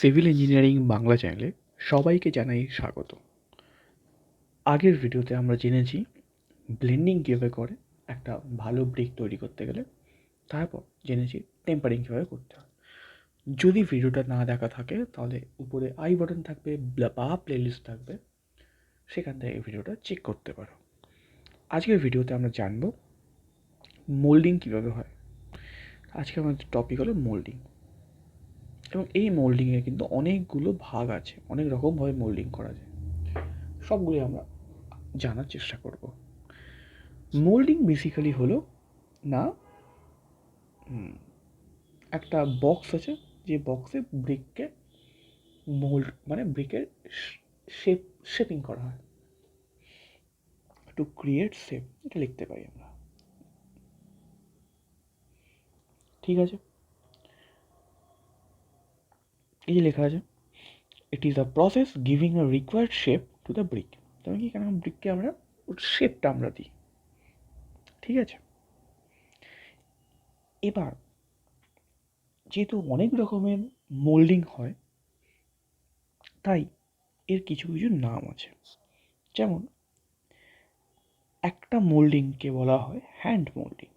Civil engineering Bangla চ্যানেলে সবাইকে জানাই স্বাগত। আগের ভিডিওতে আমরা জেনেছি ব্লেন্ডিং কীভাবে করে একটা ভালো ব্রিক তৈরি করতে গেলে, তারপর জেনেছি টেম্পারিং কীভাবে করতে হয়। যদি ভিডিওটা না দেখা থাকে তাহলে উপরে আই বাটন থাকবে বা প্লেলিস্ট থাকবে, সেখান থেকে এই ভিডিওটা চেক করতে পারো। আজকের ভিডিওতে আমরা জানব মোল্ডিং কীভাবে হয়। আজকে আমাদের টপিক হলো মোল্ডিং, এবং এই মোল্ডিংয়ে কিন্তু অনেকগুলো ভাগ আছে, অনেক রকমভাবে মোল্ডিং করা যায়। সবগুলি আমরা জানার চেষ্টা করব। মোল্ডিং বেসিক্যালি হলো না, একটা বক্স আছে, যে বক্সে ব্রিককে মোল্ড মানে ব্রিকের শেপিং করা হয়, টু ক্রিয়েট শেপ, এটা লিখতে পারি আমরা। ঠিক আছে, এই যে লেখা আছে, it is a process giving a required shape to the brick. তবে কি, কেন ব্রিককে আমরা ওর শেপটা আমরা দিই। ঠিক আছে, এবার যেহেতু অনেক রকমের মোল্ডিং হয়, তাই এর কিছু কিছু নাম আছে। যেমন একটা মোল্ডিংকে বলা হয় হ্যান্ড মোল্ডিং,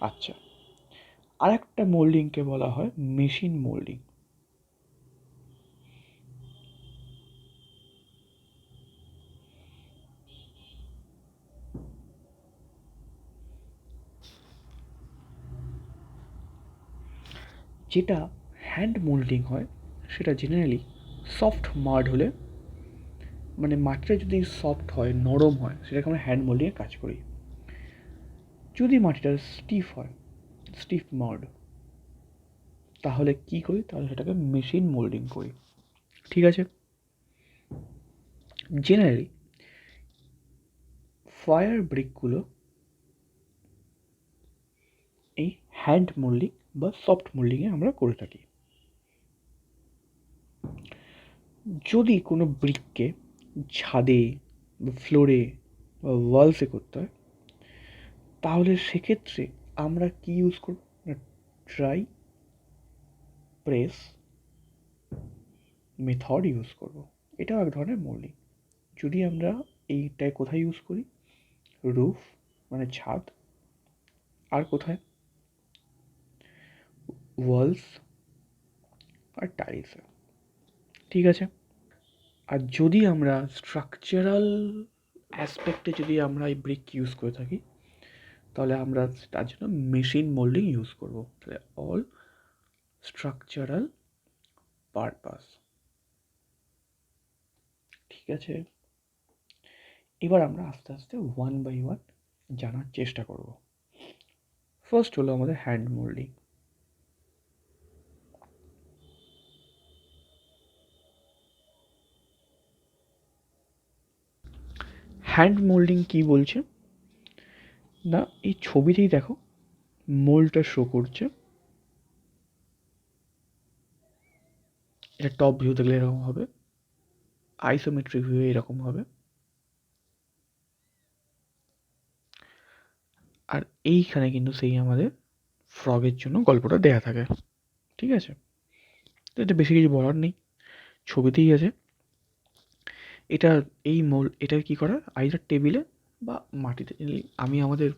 আচ্ছা, আর একটা মোল্ডিংকে বলা হয় মেশিন মোল্ডিং। যেটা হ্যান্ড মোল্ডিং হয় সেটা জেনারেলি সফট মাড হলে, মানে মাটিটা যদি সফট হয়, নরম হয়, সেটাকে আমরা হ্যান্ড মোল্ডিংয়ে কাজ করি। যদি মাটিটা স্টিফ হয়, স্টিফ মাড, তাহলে কি করি, তাহলে সেটাকে মেশিন মোল্ডিং করি। ঠিক আছে, জেনারেলি ফায়ার ব্রিকগুলো এই হ্যান্ড মোল্ডিং বা সফট মোল্ডিংয়ে আমরা করে থাকি। যদি কোনো ব্রিককে ছাদে বা ফ্লোরে বা ওয়ালসে করতে হয়, তাহলে সেক্ষেত্রে আমরা কি ইউজ করব না, ট্রাই প্রেস মেথড ইউজ করব। এটাও এক ধরনের মোল্ডিং। যদি আমরা এইটায় কোথায় ইউজ করি, রুফ মানে ছাদ, আর কোথায়, ওয়ালস আর টাইলসে। ঠিক আছে, আর যদি আমরা স্ট্রাকচারাল অ্যাসপেক্টে যদি আমরা এই ব্রিক ইউজ করে থাকি, তাহলে আমরা তার জন্য মেশিন মোল্ডিং ইউজ করব। তাহলে অল স্ট্রাকচারাল পারপাস। ঠিক আছে, এবার আমরা আস্তে আস্তে ওয়ান বাই ওয়ান জানার চেষ্টা করব। ফার্স্ট হলো আমাদের হ্যান্ড মোল্ডিং। হ্যান্ড মোল্ডিং কি বলছে না, এই ছবিতেই দেখো মোল্ডটা শো করছে। এটা টপ ভিউ দেখলে এরকম হবে, আইসোমেট্রিক ভিউ এরকম হবে, আর এইখানে কিন্তু সেই আমাদের ফ্রগের জন্য গল্পটা দেয়া থাকে। ঠিক আছে, তো এটা বেশি কিছু বলার নেই, ছবিতেই আছে। এটা এই এটা কি করা, আইদার টেবিলে বা মাটিতে। আমি আমাদের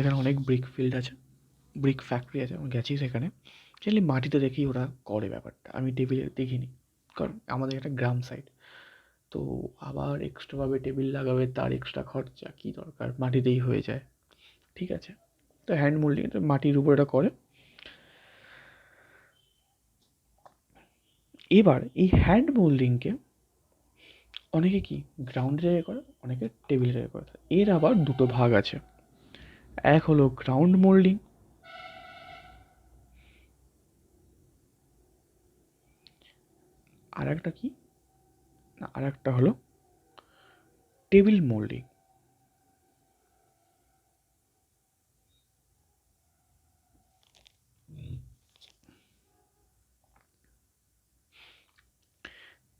এখানে অনেক ব্রিক ফিল্ড আছে, ব্রিক ফ্যাক্টরি আছে, আমি গেছি সেখানে। জেনারেলি মাটিতে দেখি ওরা করে ব্যাপারটা, আমি টেবিলে দেখিনি, কারণ আমাদের একটা গ্রাম সাইড তো। আবার এক্সট্রাভাবে টেবিল লাগাবে, তার এক্সট্রা খরচা, কী দরকার, মাটিতেই হয়ে যায়। ঠিক আছে, তো হ্যান্ড মোল্ডিং মাটির উপর এটা করে। এবার এই হ্যান্ড মোল্ডিংকে অনেকে কি গ্রাউন্ড জায়গায় করে, অনেকে টেবিল জায়গায় করে। এর আবার দুটো ভাগ আছে, এক হলো গ্রাউন্ড মোল্ডিং, আর একটা কি না, আর একটা হলো টেবিল মোল্ডিং।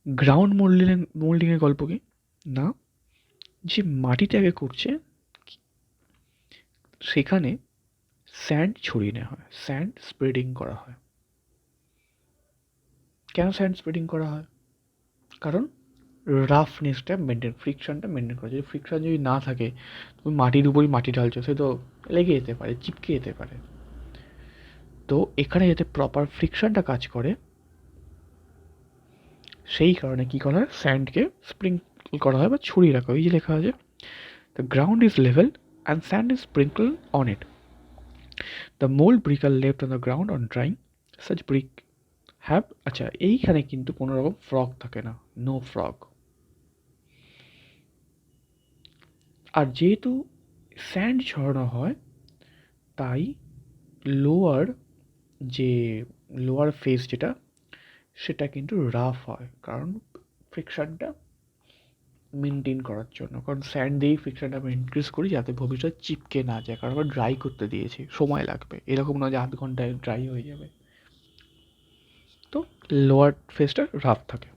গ্রাউন্ড মোল্ডিংয়ের গল্প কি না, যে মাটিতে আগে করছে, সেখানে স্যান্ড ছড়িয়ে নেওয়া হয়, স্যান্ড স্প্রেডিং করা হয়। কেন স্যান্ড স্প্রেডিং করা হয়? কারণ রাফনেসটা মেনটেন, ফ্রিকশনটা মেনটেন করা। যদি ফ্রিকশন যদি না থাকে, তুমি মাটির উপরই মাটি ঢালছো, সে তো লেগে যেতে পারে, চিপকে যেতে পারে। তো এখানে যাতে প্রপার ফ্রিকশনটা কাজ করে, সেই কারণে কী করা হয়, স্যান্ডকে স্প্রিঙ্কল করা হয় বা ছড়িয়ে রাখা হয়। এই যে লেখা আছে, the ground is level and sand is sprinkle on it. The mould brick are left on the ground on drying, such brick have, আচ্ছা এইখানে কিন্তু কোনো রকম ফ্রগ থাকে না, নো ফ্রগ। আর যেহেতু স্যান্ড ছড়ানো হয়, তাই লোয়ার যে লোয়ার ফেস যেটা, সেটা কিন্তু রাফ হয়, কারণ ফ্রিকশনটা মেনটেন করার জন্য। কারণ স্যান্ড দিয়েই ফ্রিকশনটা আমরা ইনক্রিজ করি যাতে ভবিষ্যৎ চিপকে না যায়, কারণ আমরা ড্রাই করতে দিয়েছি, সময় লাগবে, এরকম নয় যে আধ ঘন্টায় ড্রাই হয়ে যাবে। তো লোয়ার ফেসটা রাফ থাকে।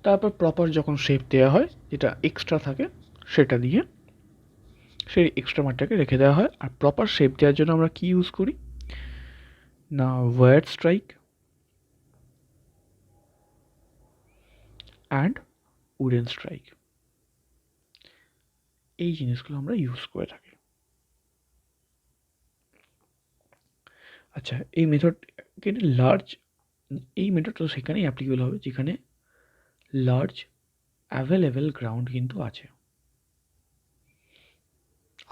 তারপর প্রপার যখন শেপ দেওয়া হয়, যেটা এক্সট্রা থাকে সেটা দিয়ে সেই এক্সট্রা মাটিটাকে রেখে দেওয়া হয়। আর প্রপার শেপ দেওয়ার জন্য আমরা কি ইউজ করি না, wire strike and wooden strike, এই জিনিসগুলো আমরা ইউজ করে থাকি। আচ্ছা, এই মেথড কিন্তু লার্জ, এই মেথডটা সেখানেই অ্যাপ্লিকেবল হবে যেখানে লার্জ অ্যাভেলেবেল গ্রাউন্ড কিন্তু আছে।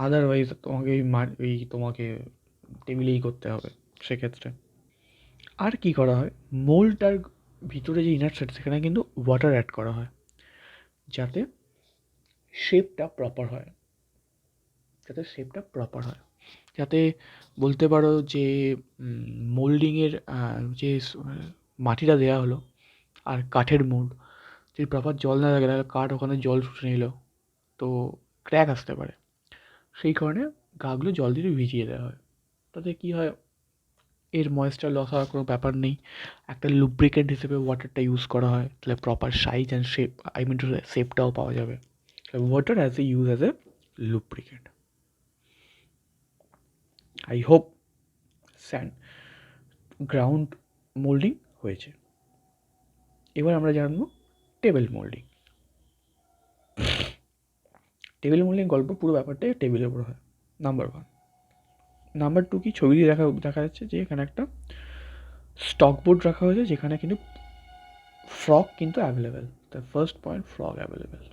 আদারওয়াইজ তোমাকে তোমাকে টেবিলেই করতে হবে সেক্ষেত্রে। আর কি করা হয়, মোল্ডটার ভিতরে যে ইনার সাইড, সেখানে কিন্তু ওয়াটার অ্যাড করা হয় যাতে শেপটা প্রপার হয়, যাতে বলতে পারো যে মোল্ডিংয়ের যে মাটিটা দেওয়া হলো আর কাঠের মোল্ড, যদি প্রপার জল না থাকে তাহলে কাঠ ওখানে জল শুষে নিল, তো ক্র্যাক আসতে পারে। সেই কারণে গাগুলো জল দিয়ে ভিজিয়ে দেওয়া হয়। তাতে কী হয়, এর ময়েশ্চার লস হওয়ার কোনো ব্যাপার নেই। একটা লুব্রিকেন্ট হিসেবে ওয়াটারটা ইউজ করা হয়, তাহলে proper size and shape, I mean শেপটাও পাওয়া যাবে। Water as a use as a lubricant. I hope sand ground moulding হয়েছে। এবার আমরা জানবো টেবিল মোল্ডিং। টেবিল মোল্ডিং গল্প পুরো ব্যাপারটাই টেবিলের উপর হয়, নাম্বার 1। নাম্বার 2 কি, ছবি দিয়ে দেখা যাচ্ছে যে এখানে একটা স্টক বোর্ড রাখা হয়েছে যেখানে কিন্তু ফ্রগ কিন্তু available. The first point, frog available,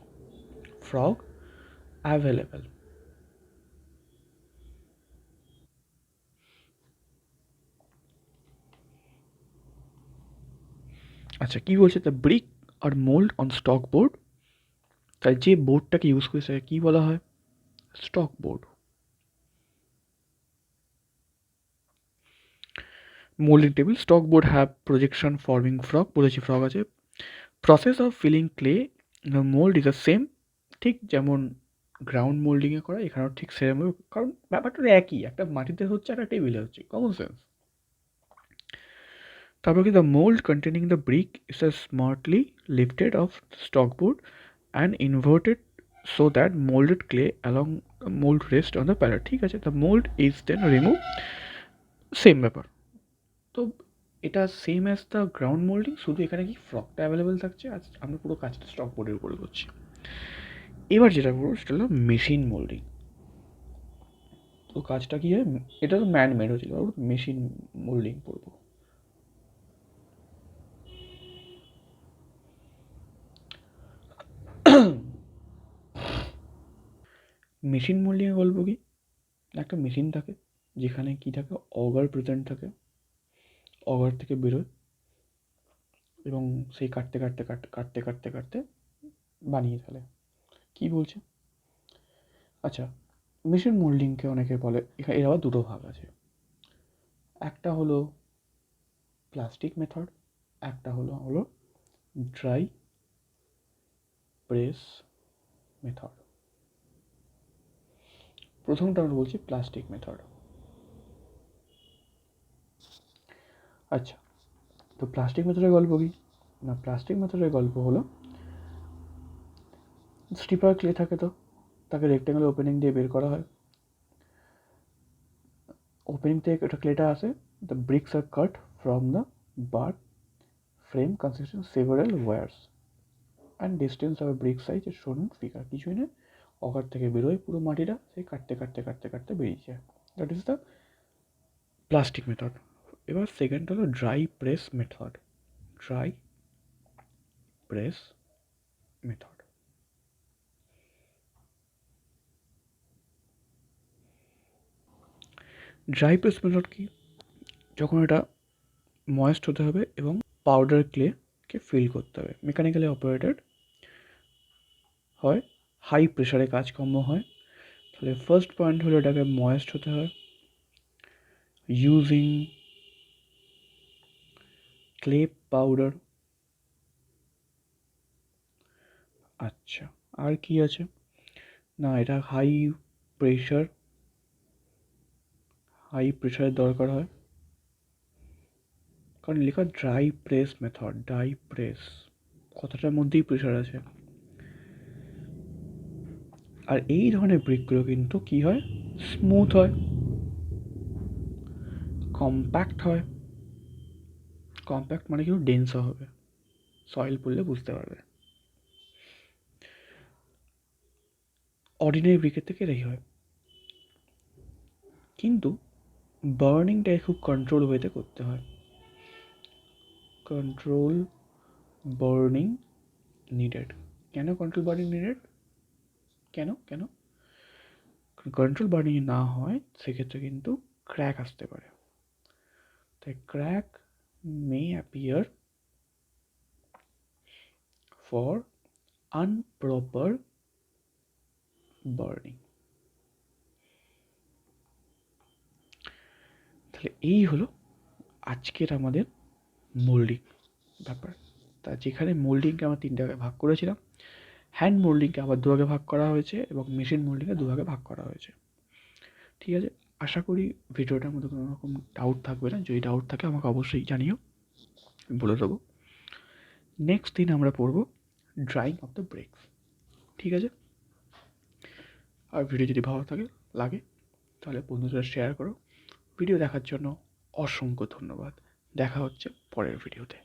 frog available. আচ্ছা, কী বলছে, the brick are mould on stock board, তাই যে বোর্ডটাকে ইউজ করে সেটাকে কী বলা হয়, stock board. Moulding table, stock board have projection forming frog, বলেছি ফ্রগ আছে। Process of filling clay mould is the same, ঠিক যেমন গ্রাউন্ড মোল্ডিংয়ে করা, এখানেও ঠিক সেম, কারণ ব্যাপারটা একই, একটা মাটিতে হচ্ছে, একটা টেবিলে হচ্ছে, কমন সেন্স। তারপর কি, the mould containing the brick is smartly lifted off stock board and inverted so that moulded clay along mould rest on the pallet. ঠিক আছে, the mould is then remove, same ব্যাপার। তো এটা same as the ground moulding, শুধু এখানে কি ফ্রকটা available থাকছে, আর আমরা পুরো কাজটা স্টক বোর্ডের উপরে করছি। এবার যেটা করবো সেটা হলো মেশিন মোল্ডিং। তো কাজটা কী হয়, এটা তো ম্যান মেড হয়েছিল, মেশিন মোল্ডিং করবো। মেশিন মোল্ডিংয়ে বলবো কি, একটা মেশিন থাকে যেখানে কি থাকে, অগার প্রেজেন্ট থাকে, অগার থেকে বেরোয় এবং সেই কাটতে কাটতে কাটতে কাটতে কাটতে কাটতে বানিয়ে ফেলে। কী বলছে, আচ্ছা, মেশিন মোল্ডিংকে অনেকে বলে, এর আবার দুটো ভাগ আছে, একটা হলো প্লাস্টিক মেথড, একটা হলো ড্রাই প্রেস মেথড। প্রথমটা আমরা বলছি প্লাস্টিক মেথড। আচ্ছা, তো প্লাস্টিক মেথডের গল্প কি না, প্লাস্টিক মেথডের গল্প হলো, স্টিপার ক্লে থাকে, তো তাকে রেক্ট্যাঙ্গেল ওপেনিং দিয়ে বের করা হয়, ওপেনিং থেকে একটা ক্লেটা আসে, the bricks are cut from the bar frame consisting several wires and distance of brick size shown figure. কিছুই না, অকার থেকে বেরোয় পুরো মাটিটা, সেই কাটতে কাটতে কাটতে কাটতে বেরিয়ে যায়। That is the plastic method. এবার সেকেন্ড হলো dry press method. Dry press method. Dry press method কি? যখন এটা ময়েস্ট হতে হবে এবং পাউডার ক্লেকে ফিল করতে হবে, মেকানিক্যালি অপারেটেড হয়, হাই প্রেশারে কাজকর্ম হয়। তাহলে ফার্স্ট পয়েন্ট হলো এটাকে ময়েস্ট হতে হয় ইউজিং ক্লে পাউডার। আচ্ছা, আর কি আছে না, এটা হাই প্রেশারের দরকার হয়, কারণ লেখা dry press method, dry press কথাটার মধ্যেই প্রেশার আছে। আর এই ধরনের ব্রিকগুলো কিন্তু কি হয়, স্মুথ হয়, কম্প্যাক্ট হয়। কম্প্যাক্ট মানে কিন্তু ডেন্সও হবে, সয়েল পড়লে বুঝতে পারবে। অর্ডিনারি ব্রিকের থেকে এটাই হয়, কিন্তু বার্নিংটাকে খুব কন্ট্রোল ওয়েতে করতে হয়। Control burning needed. কেন কন্ট্রোল বার্নিং নিডেড? কেন কেন কন্ট্রোল বার্নিং না হয় সেক্ষেত্রে কিন্তু ক্র্যাক আসতে পারে। তাই crack may appear for unproper burning. তাহলে এই হলো আজকের আমাদের মোল্ডিং ব্যাপার। তা যেখানে মোল্ডিংকে আমরা 3 ভাগে ভাগ করেছিলাম, হ্যান্ড মোল্ডিংকে আবার 2 ভাগে ভাগ করা হয়েছে এবং মেশিন মোল্ডিংকে 2 ভাগে ভাগ করা হয়েছে। ঠিক আছে, আশা করি ভিডিওটার মধ্যে কোনো রকম ডাউট থাকবে না। যদি ডাউট থাকে আমাকে অবশ্যই জানিও, বলে দেবো। নেক্সট দিন আমরা পড়বো ড্রাইং অফ দ্য ব্রেকস। ঠিক আছে, আর ভিডিও যদি ভালো লাগে তাহলে বন্ধুদের শেয়ার করো। ভিডিও দেখার জন্য অসংখ্য ধন্যবাদ। দেখা হচ্ছে পরের ভিডিওতে।